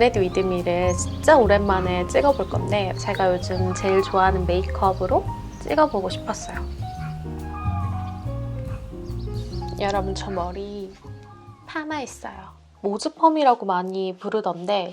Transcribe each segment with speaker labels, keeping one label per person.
Speaker 1: 겟레디 위드 미를 진짜 오랜만에 찍어볼 건데 제가 요즘 제일 좋아하는 메이크업으로 찍어보고 싶었어요. 여러분, 저 머리 파마했어요. 모즈펌이라고 많이 부르던데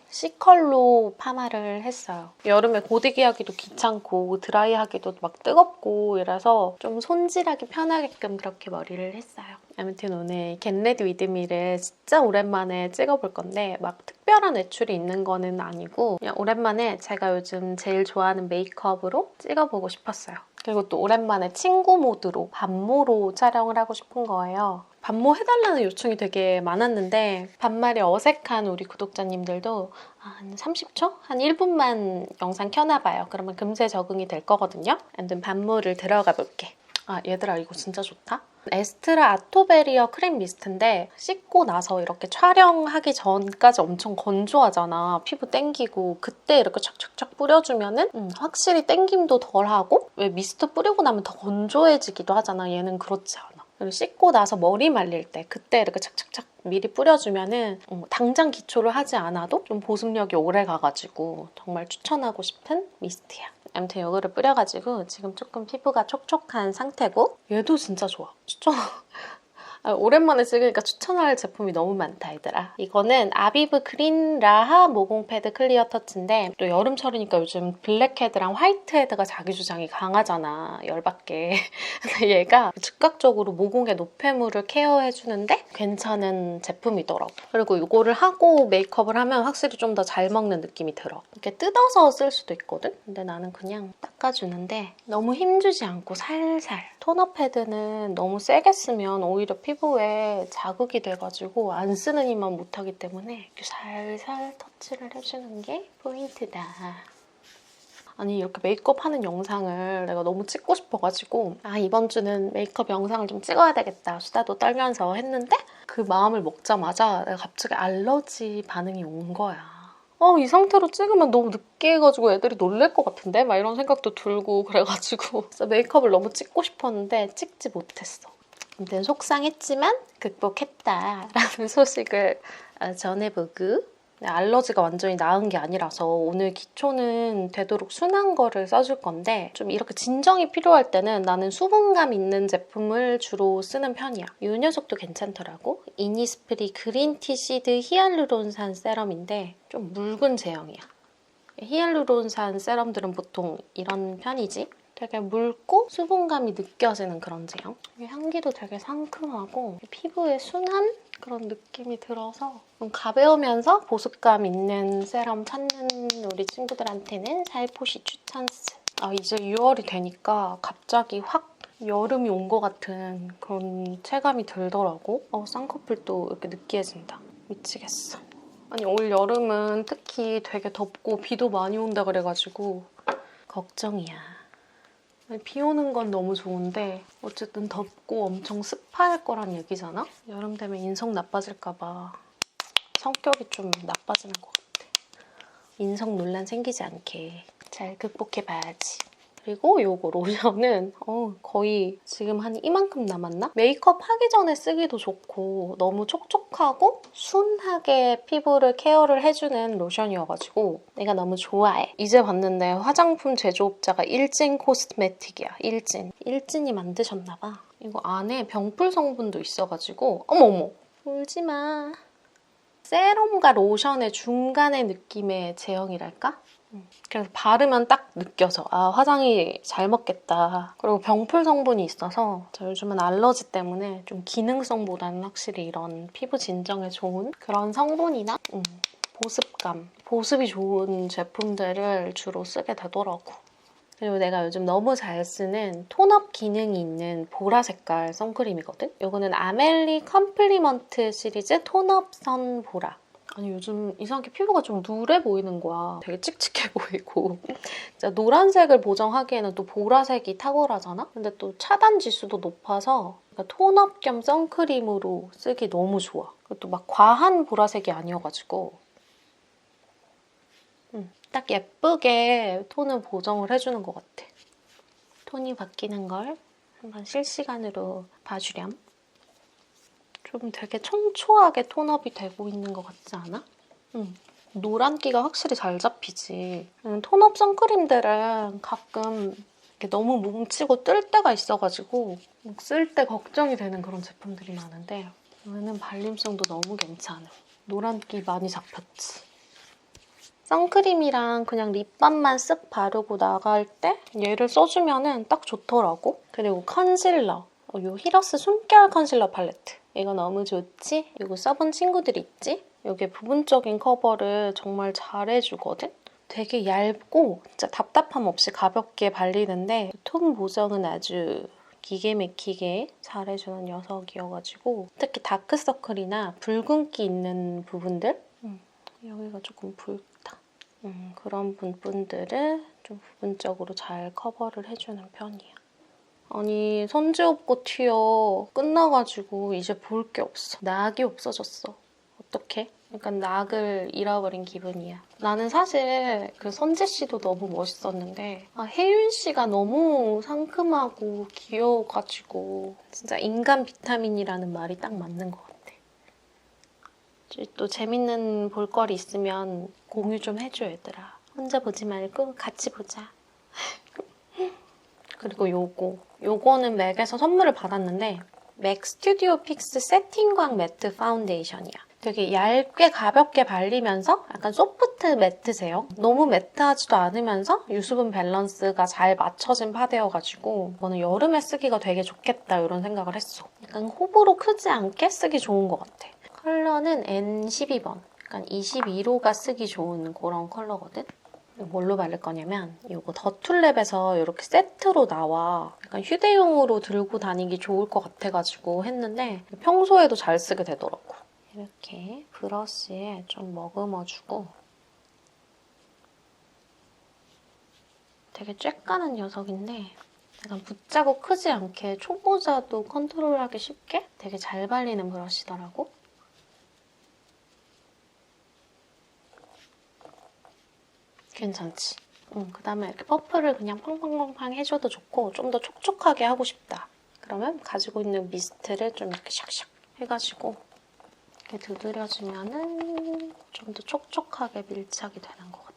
Speaker 1: C컬로 파마를 했어요. 여름에 고데기 하기도 귀찮고 드라이 하기도 막 뜨겁고 이래서 좀 손질하기 편하게끔 그렇게 머리를 했어요. 아무튼 오늘 겟레디 위드 미를 진짜 오랜만에 찍어볼 건데 막 특별한 외출이 있는 거는 아니고 그냥 오랜만에 제가 요즘 제일 좋아하는 메이크업으로 찍어보고 싶었어요. 그리고 또 오랜만에 친구 모드로 반모로 촬영을 하고 싶은 거예요. 반모 해달라는 요청이 되게 많았는데 반말이 어색한 우리 구독자님들도 한 30초? 한 1분만 영상 켜놔봐요. 그러면 금세 적응이 될 거거든요. 아무튼 반모를 들어가 볼게. 아, 얘들아, 이거 진짜 좋다. 에스트라 아토베리어 크림 미스트인데 씻고 나서 이렇게 촬영하기 전까지 엄청 건조하잖아. 피부 땡기고 그때 이렇게 착착착 뿌려주면은 확실히 땡김도 덜하고 왜 미스트 뿌리고 나면 더 건조해지기도 하잖아. 얘는 그렇지 않아. 그리고 씻고 나서 머리 말릴 때 그때 이렇게 착착착 미리 뿌려주면은 당장 기초를 하지 않아도 좀 보습력이 오래 가가지고 정말 추천하고 싶은 미스트야. 아무튼 이거를 뿌려가지고 지금 조금 피부가 촉촉한 상태고 얘도 진짜 좋아. 추천. 오랜만에 찍으니까 추천할 제품이 너무 많다, 얘들아. 이거는 아비브 그린 라하 모공 패드 클리어 터치인데 또 여름철이니까 요즘 블랙헤드랑 화이트헤드가 자기 주장이 강하잖아. 열받게. 근데 얘가 즉각적으로 모공의 노폐물을 케어해주는데 괜찮은 제품이더라고. 그리고 이거를 하고 메이크업을 하면 확실히 좀 더 잘 먹는 느낌이 들어. 이렇게 뜯어서 쓸 수도 있거든? 근데 나는 그냥 닦아주는데 너무 힘주지 않고 살살. 톤업 패드는 너무 세게 쓰면 오히려 피부에 자극이 돼가지고 안 쓰는 힘만 못하기 때문에 이렇게 살살 터치를 해주는 게 포인트다. 아니, 이렇게 메이크업 하는 영상을 내가 너무 찍고 싶어가지고 이번 주는 메이크업 영상을 좀 찍어야 되겠다 수다도 떨면서 했는데 그 마음을 먹자마자 내가 갑자기 알러지 반응이 온 거야. 이 상태로 찍으면 너무 늦게 해가지고 애들이 놀랄 것 같은데? 막 이런 생각도 들고 그래가지고 진짜 메이크업을 너무 찍고 싶었는데 찍지 못했어. 아무튼 속상했지만 극복했다라는 소식을 전해보고 알러지가 완전히 나은 게 아니라서 오늘 기초는 되도록 순한 거를 써줄 건데 좀 이렇게 진정이 필요할 때는 나는 수분감 있는 제품을 주로 쓰는 편이야. 이 녀석도 괜찮더라고. 이니스프리 그린티 시드 히알루론산 세럼인데 좀 묽은 제형이야. 히알루론산 세럼들은 보통 이런 편이지. 되게 묽고 수분감이 느껴지는 그런 제형. 향기도 되게 상큼하고 피부에 순한 그런 느낌이 들어서 좀 가벼우면서 보습감 있는 세럼 찾는 우리 친구들한테는 살포시 추천스. 이제 6월이 되니까 갑자기 확 여름이 온 것 같은 그런 체감이 들더라고. 쌍꺼풀도 이렇게 느끼해진다. 미치겠어. 아니, 올 여름은 특히 되게 덥고 비도 많이 온다 그래가지고 걱정이야. 비 오는 건 너무 좋은데 어쨌든 덥고 엄청 습할 거란 얘기잖아? 여름 되면 인성 나빠질까 봐 성격이 좀 나빠지는 것 같아. 인성 논란 생기지 않게 잘 극복해봐야지. 그리고 요거 로션은 거의 지금 한 이만큼 남았나? 메이크업 하기 전에 쓰기도 좋고 너무 촉촉하고 순하게 피부를 케어를 해주는 로션이어가지고 내가 너무 좋아해. 이제 봤는데 화장품 제조업자가 일진 코스메틱이야. 일진이 만드셨나봐. 이거 안에 병풀 성분도 있어가지고 어머어머 울지마. 세럼과 로션의 중간의 느낌의 제형이랄까? 그래서 바르면 딱 느껴져. 화장이 잘 먹겠다. 그리고 병풀 성분이 있어서 저 요즘은 알러지 때문에 좀 기능성보다는 확실히 이런 피부 진정에 좋은 그런 성분이나 보습이 좋은 제품들을 주로 쓰게 되더라고. 그리고 내가 요즘 너무 잘 쓰는 톤업 기능이 있는 보라 색깔 선크림이거든? 이거는 아멜리 컴플리먼트 시리즈 톤업 선 보라. 아니, 요즘 이상하게 피부가 좀 누래 보이는 거야. 되게 칙칙해 보이고. 진짜 노란색을 보정하기에는 또 보라색이 탁월하잖아? 근데 또 차단 지수도 높아서 그러니까 톤업 겸 선크림으로 쓰기 너무 좋아. 그리고 또 막 과한 보라색이 아니어가지고 딱 예쁘게 톤을 보정을 해주는 것 같아. 톤이 바뀌는 걸 한번 실시간으로 봐주렴. 좀 되게 청초하게 톤업이 되고 있는 것 같지 않아? 노란기가 확실히 잘 잡히지. 톤업 선크림들은 가끔 이렇게 너무 뭉치고 뜰 때가 있어가지고 쓸 때 걱정이 되는 그런 제품들이 많은데 얘는 발림성도 너무 괜찮아. 노란기 많이 잡혔지. 선크림이랑 그냥 립밤만 쓱 바르고 나갈 때 얘를 써주면 딱 좋더라고. 그리고 컨실러. 이 히러스 숨결 컨실러 팔레트. 이거 너무 좋지? 이거 써본 친구들 있지? 이게 부분적인 커버를 정말 잘해주거든? 되게 얇고 진짜 답답함 없이 가볍게 발리는데 톤 보정은 아주 기계 막히게 잘해주는 녀석이어가지고 특히 다크서클이나 붉은기 있는 부분들 여기가 조금 붉다. 그런 부분들을 좀 부분적으로 잘 커버를 해주는 편이야. 아니 선제업고 튀어 끝나가지고 이제 볼 게 없어. 낙이 없어졌어. 어떡해? 약간 낙을 잃어버린 기분이야. 나는 사실 그 선재 씨도 너무 멋있었는데 혜윤 씨가 너무 상큼하고 귀여워가지고 진짜 인간 비타민이라는 말이 딱 맞는 것 같아. 또 재밌는 볼거리 있으면 공유 좀 해줘 얘들아. 혼자 보지 말고 같이 보자. 그리고 요거는 맥에서 선물을 받았는데 맥 스튜디오 픽스 세팅광 매트 파운데이션이야. 되게 얇게 가볍게 발리면서 약간 소프트 매트 제형. 너무 매트하지도 않으면서 유수분 밸런스가 잘 맞춰진 파데여가지고 이거는 여름에 쓰기가 되게 좋겠다 이런 생각을 했어. 약간 호불호 크지 않게 쓰기 좋은 것 같아. 컬러는 N12번. 약간 22호가 쓰기 좋은 그런 컬러거든. 뭘로 바를 거냐면 이거 더툴랩에서 이렇게 세트로 나와. 약간 휴대용으로 들고 다니기 좋을 것 같아가지고 했는데 평소에도 잘 쓰게 되더라고. 이렇게 브러쉬에 좀 머금어주고 되게 쬐까는 녀석인데 약간 붙자고 크지 않게 초보자도 컨트롤하기 쉽게 되게 잘 발리는 브러쉬더라고. 괜찮지? 그다음에 이렇게 퍼프를 그냥 팡팡팡팡 해줘도 좋고 좀 더 촉촉하게 하고 싶다. 그러면 가지고 있는 미스트를 좀 이렇게 샥샥 해가지고 이렇게 두드려주면은 좀 더 촉촉하게 밀착이 되는 것 같아.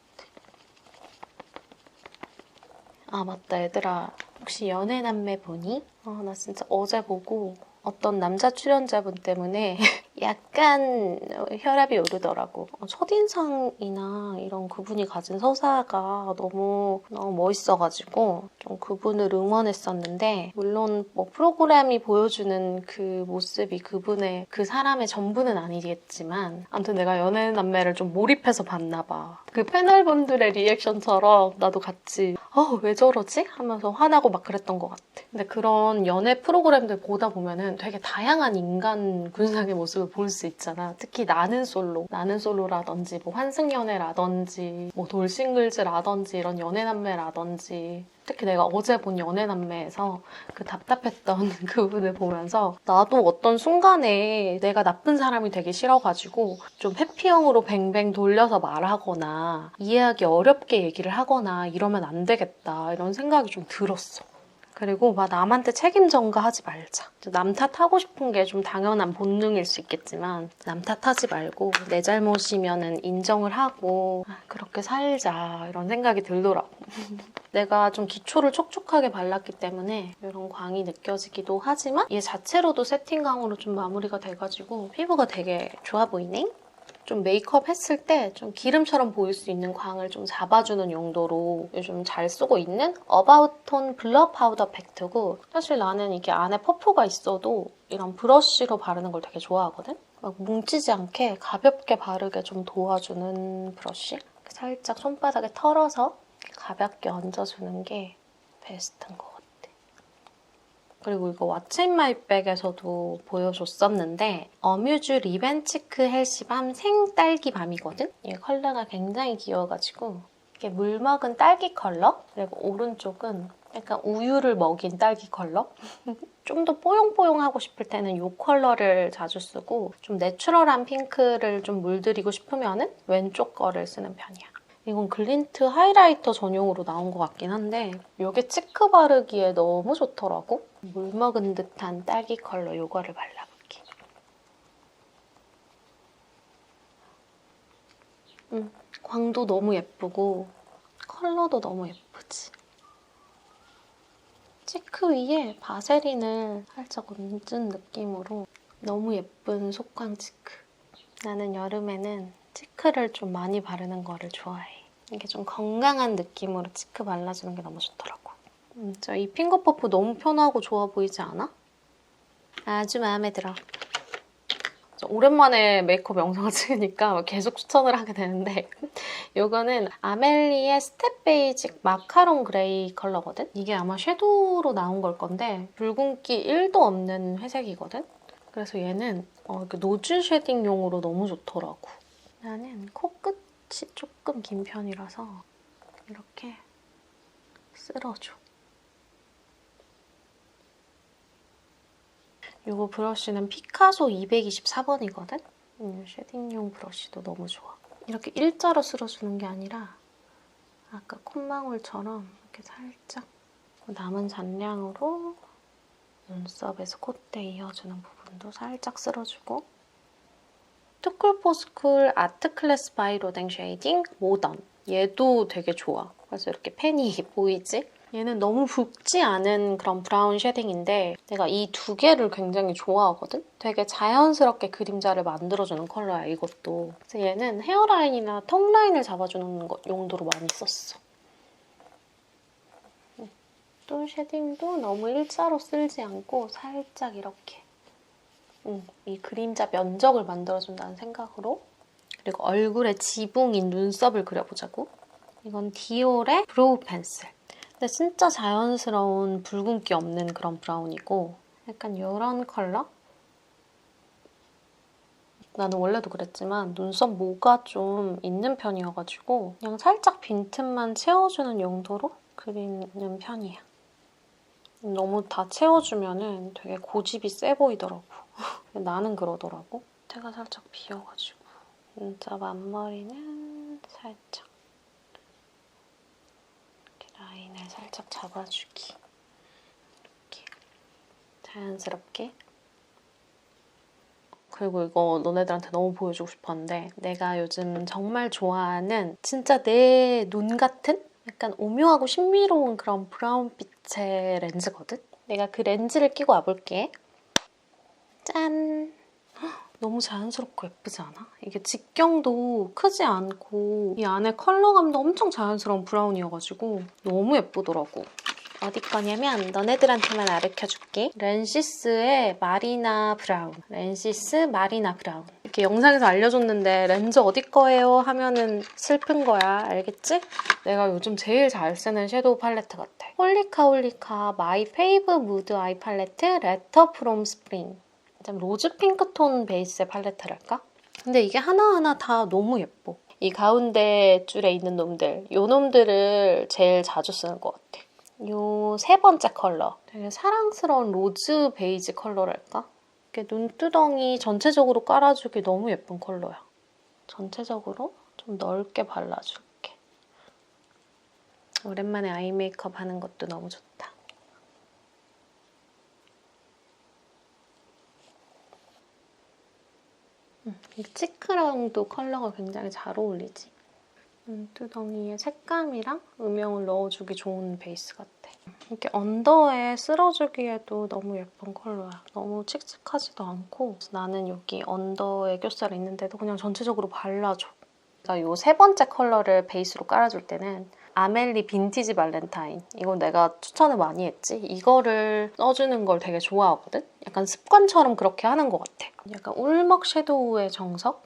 Speaker 1: 아 맞다 얘들아. 혹시 연애남매 보니? 나 진짜 어제 보고 어떤 남자 출연자분 때문에 약간 혈압이 오르더라고. 첫인상이나 이런 그분이 가진 서사가 너무 멋있어가지고 좀 그분을 응원했었는데 물론 뭐 프로그램이 보여주는 그 모습이 그분의 그 사람의 전부는 아니겠지만 아무튼 내가 연애남매를 좀 몰입해서 봤나 봐. 그 패널분들의 리액션처럼 나도 같이 왜 저러지? 하면서 화나고 막 그랬던 것 같아. 근데 그런 연애 프로그램들 보다 보면은 되게 다양한 인간 군상의 모습을 볼 수 있잖아. 특히 나는 솔로라든지 뭐 환승연애라든지 뭐 돌싱글즈라든지 이런 연애남매라든지 특히 내가 어제 본 연애남매에서 그 답답했던 그분을 보면서 나도 어떤 순간에 내가 나쁜 사람이 되기 싫어가지고 좀 회피형으로 뱅뱅 돌려서 말하거나 이해하기 어렵게 얘기를 하거나 이러면 안 되겠다 이런 생각이 좀 들었어. 그리고 막 남한테 책임 전가하지 말자. 남 탓하고 싶은 게 좀 당연한 본능일 수 있겠지만 남 탓하지 말고 내 잘못이면은 인정을 하고 그렇게 살자 이런 생각이 들더라고. 내가 좀 기초를 촉촉하게 발랐기 때문에 이런 광이 느껴지기도 하지만 얘 자체로도 세팅광으로 좀 마무리가 돼가지고 피부가 되게 좋아 보이네? 좀 메이크업 했을 때 좀 기름처럼 보일 수 있는 광을 좀 잡아주는 용도로 요즘 잘 쓰고 있는 어바웃톤 블러 파우더 팩트고 사실 나는 이게 안에 퍼프가 있어도 이런 브러쉬로 바르는 걸 되게 좋아하거든? 막 뭉치지 않게 가볍게 바르게 좀 도와주는 브러쉬? 살짝 손바닥에 털어서 가볍게 얹어주는 게 베스트인 것 같아. 그리고 이거 왓츠 인 마이 백에서도 보여줬었는데 어뮤즈 리벤치크 헬시밤 생딸기 밤이거든? 이 컬러가 굉장히 귀여워가지고 이게 물 먹은 딸기 컬러? 그리고 오른쪽은 약간 우유를 먹인 딸기 컬러? 좀 더 뽀용뽀용하고 싶을 때는 이 컬러를 자주 쓰고 좀 내추럴한 핑크를 좀 물들이고 싶으면 왼쪽 거를 쓰는 편이야. 이건 글린트 하이라이터 전용으로 나온 것 같긴 한데 이게 치크 바르기에 너무 좋더라고. 물 먹은 듯한 딸기 컬러 이거를 발라볼게. 광도 너무 예쁘고 컬러도 너무 예쁘지. 치크 위에 바세린을 살짝 얹은 느낌으로 너무 예쁜 속광 치크. 나는 여름에는 치크를 좀 많이 바르는 거를 좋아해. 이게 좀 건강한 느낌으로 치크 발라주는 게 너무 좋더라고. 저 이 핑거 퍼프 너무 편하고 좋아 보이지 않아? 아주 마음에 들어. 오랜만에 메이크업 영상을 찍으니까 계속 추천을 하게 되는데 이거는 아멜리의 스텝 베이직 마카롱 그레이 컬러거든? 이게 아마 섀도우로 나온 걸 건데 붉은기 1도 없는 회색이거든? 그래서 얘는 이렇게 노즐 쉐딩용으로 너무 좋더라고. 나는 코끝이 조금 긴 편이라서 이렇게 쓸어줘. 이거 브러쉬는 피카소 224번이거든? 쉐딩용 브러쉬도 너무 좋아. 이렇게 일자로 쓸어주는 게 아니라 아까 콧망울처럼 이렇게 살짝 남은 잔량으로 눈썹에서 콧대 이어주는 부분도 살짝 쓸어주고 투쿨포스쿨 아트클래스 바이 로댕 쉐이딩 모던. 얘도 되게 좋아. 그래서 이렇게 펜이 보이지? 얘는 너무 붉지 않은 그런 브라운 쉐딩인데 내가 이 두 개를 굉장히 좋아하거든? 되게 자연스럽게 그림자를 만들어주는 컬러야, 이것도. 그래서 얘는 헤어라인이나 턱라인을 잡아주는 용도로 많이 썼어. 또 쉐딩도 너무 일자로 쓸지 않고 살짝 이렇게 이 그림자 면적을 만들어준다는 생각으로. 그리고 얼굴에 지붕인 눈썹을 그려보자고. 이건 디올의 브로우 펜슬. 근데 진짜 자연스러운 붉은기 없는 그런 브라운이고 약간 이런 컬러? 나는 원래도 그랬지만 눈썹 모가 좀 있는 편이어가지고 그냥 살짝 빈틈만 채워주는 용도로 그리는 편이야. 너무 다 채워주면 되게 고집이 세 보이더라고. 나는 그러더라고. 태가 살짝 비어가지고 눈썹 앞머리는 살짝 라인을 살짝 잡아주기. 이렇게 자연스럽게. 그리고 이거 너네들한테 너무 보여주고 싶었는데 내가 요즘 정말 좋아하는 진짜 내 눈 같은 약간 오묘하고 신비로운 그런 브라운빛의 렌즈거든? 내가 그 렌즈를 끼고 와볼게. 짠! 너무 자연스럽고 예쁘지 않아? 이게 직경도 크지 않고 이 안에 컬러감도 엄청 자연스러운 브라운이어가지고 너무 예쁘더라고. 어디 거냐면 너네들한테만 가르쳐줄게. 렌시스의 마리나 브라운. 렌시스 마리나 브라운. 이렇게 영상에서 알려줬는데 렌즈 어디 거예요? 하면은 슬픈 거야. 알겠지? 내가 요즘 제일 잘 쓰는 섀도우 팔레트 같아. 홀리카 마이 페이브 무드 아이 팔레트 레터 프롬 스프링. 좀 로즈 핑크톤 베이스의 팔레트랄까? 근데 이게 하나하나 다 너무 예뻐. 이 가운데 줄에 있는 놈들, 이 놈들을 제일 자주 쓰는 것 같아. 요 세 번째 컬러. 되게 사랑스러운 로즈 베이지 컬러랄까? 이렇게 눈두덩이 전체적으로 깔아주기 너무 예쁜 컬러야. 전체적으로 좀 넓게 발라줄게. 오랜만에 아이 메이크업 하는 것도 너무 좋다. 이 치크랑도 컬러가 굉장히 잘 어울리지? 눈두덩이에 색감이랑 음영을 넣어주기 좋은 베이스 같아. 이렇게 언더에 쓸어주기에도 너무 예쁜 컬러야. 너무 칙칙하지도 않고 나는 여기 언더에 껴살이 있는데도 그냥 전체적으로 발라줘. 이 세 번째 컬러를 베이스로 깔아줄 때는 아멜리 빈티지 발렌타인. 이건 내가 추천을 많이 했지. 이거를 써주는 걸 되게 좋아하거든? 약간 습관처럼 그렇게 하는 것 같아. 약간 울먹 섀도우의 정석?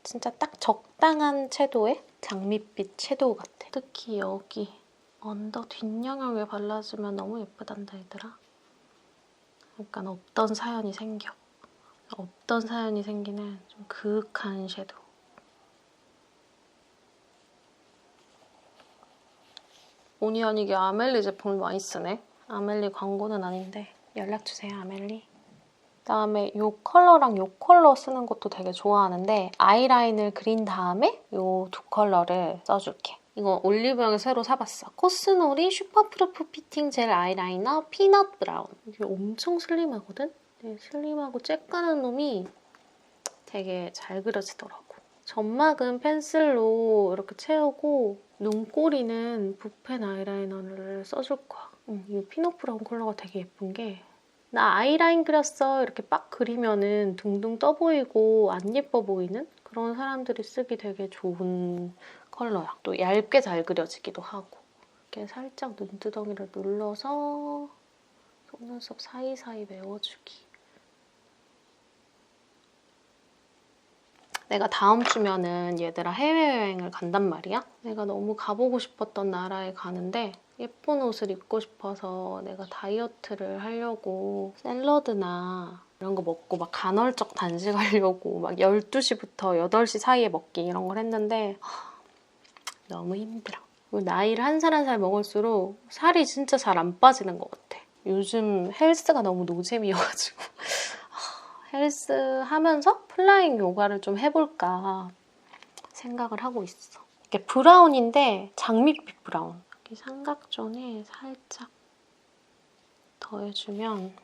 Speaker 1: 진짜 딱 적당한 섀도우의 장밋빛 섀도우 같아. 특히 여기 언더 뒷영역에 발라주면 너무 예쁘단다 얘들아. 약간 없던 사연이 생겨. 없던 사연이 생기는 좀 그윽한 섀도우. 본의 아니게 아멜리 제품을 많이 쓰네. 아멜리 광고는 아닌데 연락주세요 아멜리. 그다음에 이 컬러랑 이 컬러 쓰는 것도 되게 좋아하는데 아이라인을 그린 다음에 이 두 컬러를 써줄게. 이거 올리브영에 새로 사봤어. 코스놀이 슈퍼프루프 피팅 젤 아이라이너 피넛 브라운. 이게 엄청 슬림하거든? 네, 슬림하고 쬐깐한 놈이 되게 잘 그려지더라고. 점막은 펜슬로 이렇게 채우고 눈꼬리는 붓펜 아이라이너를 써줄 거야. 이 피넛 브라운 컬러가 되게 예쁜 게 나 아이라인 그렸어 이렇게 빡 그리면은 둥둥 떠 보이고 안 예뻐 보이는 그런 사람들이 쓰기 되게 좋은 컬러야. 또 얇게 잘 그려지기도 하고 이렇게 살짝 눈두덩이를 눌러서 속눈썹 사이사이 메워주기. 내가 다음 주면은 얘들아 해외여행을 간단 말이야? 내가 너무 가보고 싶었던 나라에 가는데 예쁜 옷을 입고 싶어서 내가 다이어트를 하려고 샐러드나 이런 거 먹고 막 간헐적 단식하려고 막 12시부터 8시 사이에 먹기 이런 걸 했는데 너무 힘들어. 나이를 한 살 한 살 먹을수록 살이 진짜 잘 안 빠지는 것 같아. 요즘 헬스가 너무 노잼이어가지고 헬스 하면서 플라잉 요가를 좀 해볼까 생각을 하고 있어. 이게 브라운인데 장밋빛 브라운. 이렇게 삼각존에 살짝 더해주면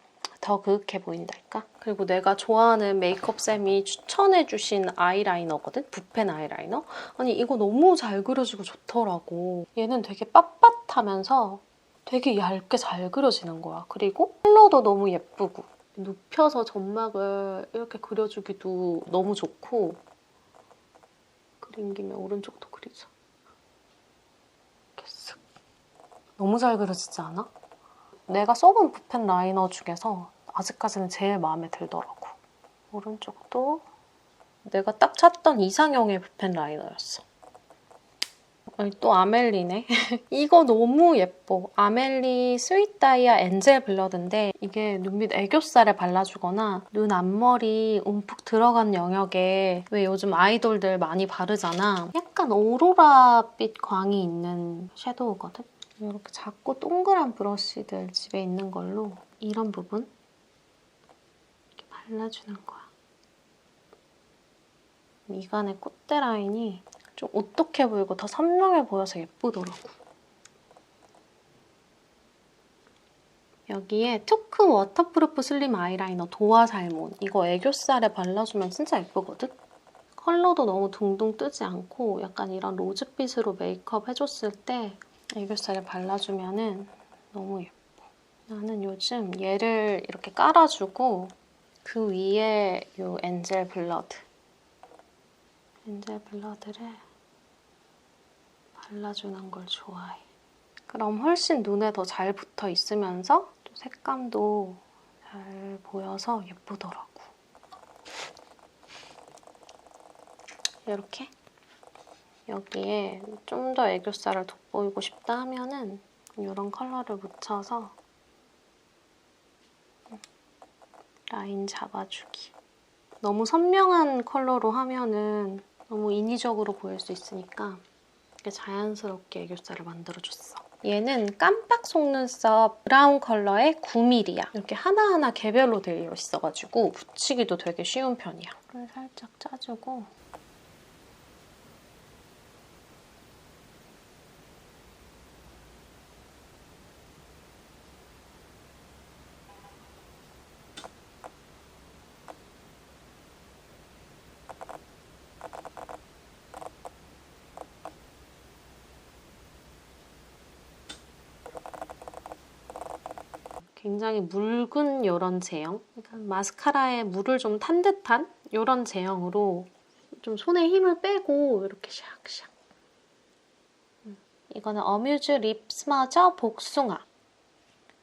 Speaker 1: 더 그윽해 보인달까? 그리고 내가 좋아하는 메이크업쌤이 추천해주신 아이라이너거든? 붓펜 아이라이너? 아니 이거 너무 잘 그려지고 좋더라고. 얘는 되게 빳빳하면서 되게 얇게 잘 그려지는 거야. 그리고 컬러도 너무 예쁘고 눕혀서 점막을 이렇게 그려주기도 너무 좋고 그린 김에 오른쪽도 그리자. 이렇게 쓱. 너무 잘 그려지지 않아? 내가 써본 붓펜 라이너 중에서 아직까지는 제일 마음에 들더라고. 오른쪽도 내가 딱 찾던 이상형의 붓펜 라이너였어. 아니, 또 아멜리네. 이거 너무 예뻐. 아멜리 스윗 다이아 엔젤 블러드인데 이게 눈 밑 애교살에 발라주거나 눈 앞머리 움푹 들어간 영역에 왜 요즘 아이돌들 많이 바르잖아. 약간 오로라빛 광이 있는 섀도우거든? 이렇게 작고 동그란 브러쉬들 집에 있는 걸로 이런 부분 이렇게 발라주는 거야. 미간의 콧대 라인이 좀 오똑해 보이고 더 선명해 보여서 예쁘더라고. 여기에 투크 워터프루프 슬림 아이라이너 도화 살몬. 이거 애교살에 발라주면 진짜 예쁘거든? 컬러도 너무 둥둥 뜨지 않고 약간 이런 로즈빛으로 메이크업 해줬을 때 애교살에 발라주면 너무 예뻐. 나는 요즘 얘를 이렇게 깔아주고 그 위에 이 엔젤 블러드. 엔젤 블러드를 발라주는 걸 좋아해. 그럼 훨씬 눈에 더 잘 붙어 있으면서 또 색감도 잘 보여서 예쁘더라고. 이렇게 여기에 좀 더 애교살을 돋보이고 싶다 하면은 이런 컬러를 묻혀서 라인 잡아주기. 너무 선명한 컬러로 하면은 너무 인위적으로 보일 수 있으니까 이렇게 자연스럽게 애교살을 만들어줬어. 얘는 깜빡 속눈썹 브라운 컬러의 9mm야. 이렇게 하나하나 개별로 되어 있어가지고 붙이기도 되게 쉬운 편이야. 물을 살짝 짜주고 굉장히 묽은 이런 제형, 그러니까 마스카라에 물을 좀 탄 듯한 이런 제형으로 좀 손에 힘을 빼고 이렇게 샥샥. 이거는 어뮤즈 립 스마저 복숭아.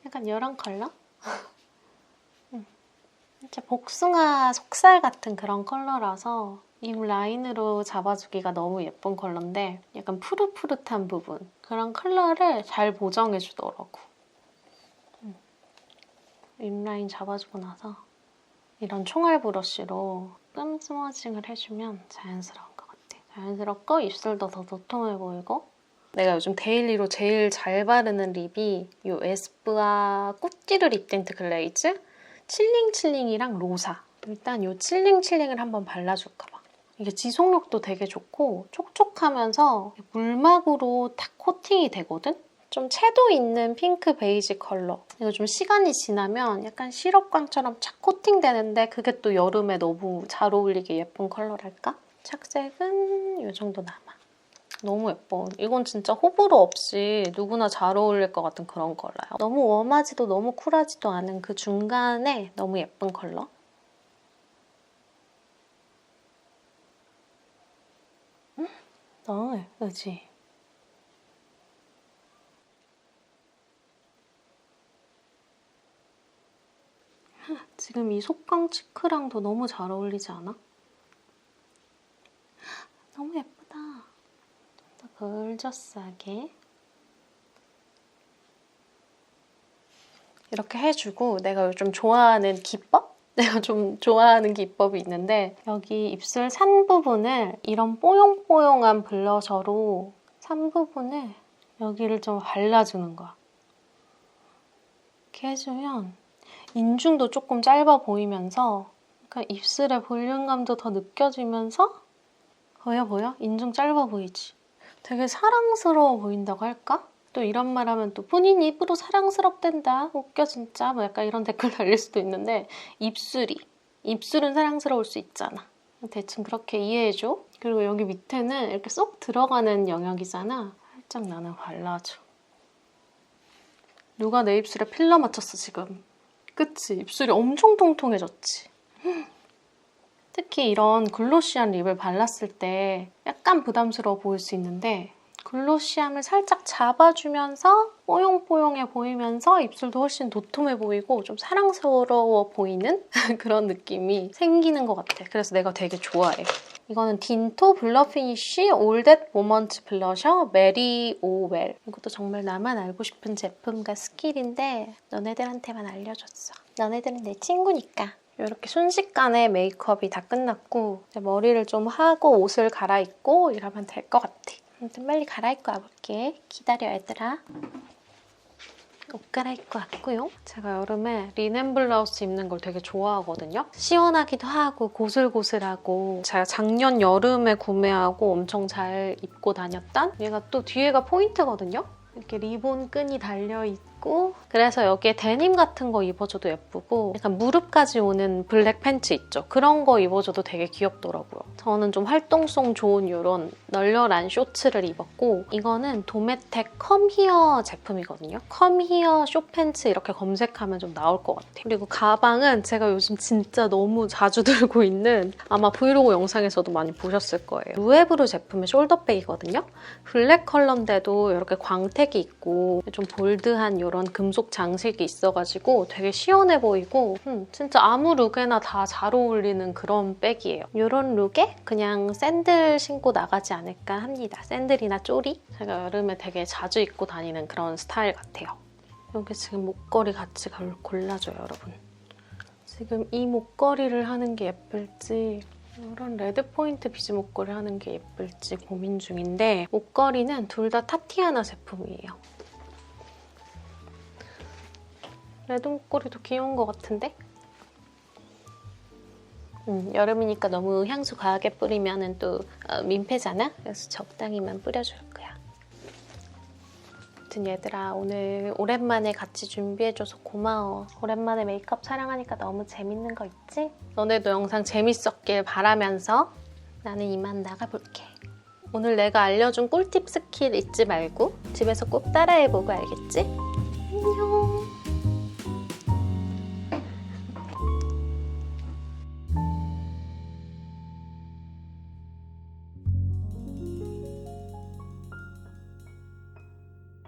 Speaker 1: 약간 이런 컬러? 진짜 복숭아 속살 같은 그런 컬러라서 입 라인으로 잡아주기가 너무 예쁜 컬러인데 약간 푸릇푸릇한 부분 그런 컬러를 잘 보정해주더라고. 립라인 잡아주고 나서 이런 총알 브러쉬로 끔 스머징을 해주면 자연스러운 것 같아. 자연스럽고 입술도 더 도톰해 보이고 내가 요즘 데일리로 제일 잘 바르는 립이 이 에스쁘아 꽃기르 립 틴트 글레이즈 칠링칠링이랑 로사. 일단 이 칠링칠링을 한번 발라줄까 봐. 이게 지속력도 되게 좋고 촉촉하면서 물막으로 탁 코팅이 되거든? 좀 채도 있는 핑크 베이지 컬러. 이거 좀 시간이 지나면 약간 시럽광처럼 착 코팅되는데 그게 또 여름에 너무 잘 어울리게 예쁜 컬러랄까? 착색은 이 정도 남아. 너무 예뻐. 이건 진짜 호불호 없이 누구나 잘 어울릴 것 같은 그런 컬러예요. 너무 웜하지도 너무 쿨하지도 않은 그 중간에 너무 예쁜 컬러. 너무 예쁘지? 지금 이 속광 치크랑도 너무 잘 어울리지 않아? 너무 예쁘다. 더 걸저스하게 이렇게 해주고 내가 요즘 좋아하는 기법? 내가 좀 좋아하는 기법이 있는데 여기 입술 산 부분을 이런 뽀용뽀용한 블러셔로 산 부분을 여기를 좀 발라주는 거야. 이렇게 해주면 인중도 조금 짧아 보이면서 약간 입술의 볼륨감도 더 느껴지면서 보여? 인중 짧아 보이지? 되게 사랑스러워 보인다고 할까? 또 이런 말 하면 또 본인 입으로 사랑스럽댄다. 웃겨 진짜. 뭐 약간 이런 댓글 달릴 수도 있는데 입술은 사랑스러울 수 있잖아. 대충 그렇게 이해해줘. 그리고 여기 밑에는 이렇게 쏙 들어가는 영역이잖아. 살짝 나는 발라줘. 누가 내 입술에 필러 맞췄어 지금. 그치? 입술이 엄청 통통해졌지? 특히 이런 글로시한 립을 발랐을 때 약간 부담스러워 보일 수 있는데 글로시함을 살짝 잡아주면서 뽀용뽀용해 보이면서 입술도 훨씬 도톰해 보이고 좀 사랑스러워 보이는 그런 느낌이 생기는 것 같아. 그래서 내가 되게 좋아해. 이거는 딘토 블러 피니쉬 올 댓 모먼트 블러셔 메리 오웰. 이것도 정말 나만 알고 싶은 제품과 스킬인데 너네들한테만 알려줬어. 너네들은 내 친구니까. 이렇게 순식간에 메이크업이 다 끝났고 이제 머리를 좀 하고 옷을 갈아입고 이러면 될 것 같아. 아무튼 빨리 갈아입고 와볼게. 기다려 얘들아. 옷 갈아입고 왔고요. 제가 여름에 리넨 블라우스 입는 걸 되게 좋아하거든요. 시원하기도 하고 고슬고슬하고 제가 작년 여름에 구매하고 엄청 잘 입고 다녔던 얘가 또 뒤에가 포인트거든요. 이렇게 리본 끈이 달려있고 그래서 여기에 데님 같은 거 입어줘도 예쁘고 약간 무릎까지 오는 블랙 팬츠 있죠? 그런 거 입어줘도 되게 귀엽더라고요. 저는 좀 활동성 좋은 이런 널널한 쇼츠를 입었고 이거는 도메텍 컴히어 제품이거든요. 컴히어 쇼팬츠 이렇게 검색하면 좀 나올 것 같아요. 그리고 가방은 제가 요즘 진짜 너무 자주 들고 있는 아마 브이로그 영상에서도 많이 보셨을 거예요. 루에브르 제품의 숄더백이거든요. 블랙 컬러인데도 이렇게 광택이 있고 좀 볼드한 이런 금속 장식이 있어가지고 되게 시원해 보이고 진짜 아무 룩에나 다 잘 어울리는 그런 백이에요. 이런 룩에 그냥 샌들 신고 나가지 않을까 합니다. 샌들이나 쪼리? 제가 여름에 되게 자주 입고 다니는 그런 스타일 같아요. 여기 지금 목걸이 같이 골라줘요, 여러분. 지금 이 목걸이를 하는 게 예쁠지 이런 레드 포인트 비즈 목걸이 하는 게 예쁠지 고민 중인데 목걸이는 둘 다 타티아나 제품이에요. 레드 목걸이도 귀여운 것 같은데? 여름이니까 너무 향수 과하게 뿌리면 또 민폐잖아? 그래서 적당히만 뿌려줄 거야. 아무튼 얘들아 오늘 오랜만에 같이 준비해줘서 고마워. 오랜만에 메이크업 촬영하니까 너무 재밌는 거 있지? 너네도 영상 재밌었길 바라면서 나는 이만 나가볼게. 오늘 내가 알려준 꿀팁 스킬 잊지 말고 집에서 꼭 따라해보고 알겠지? 안녕.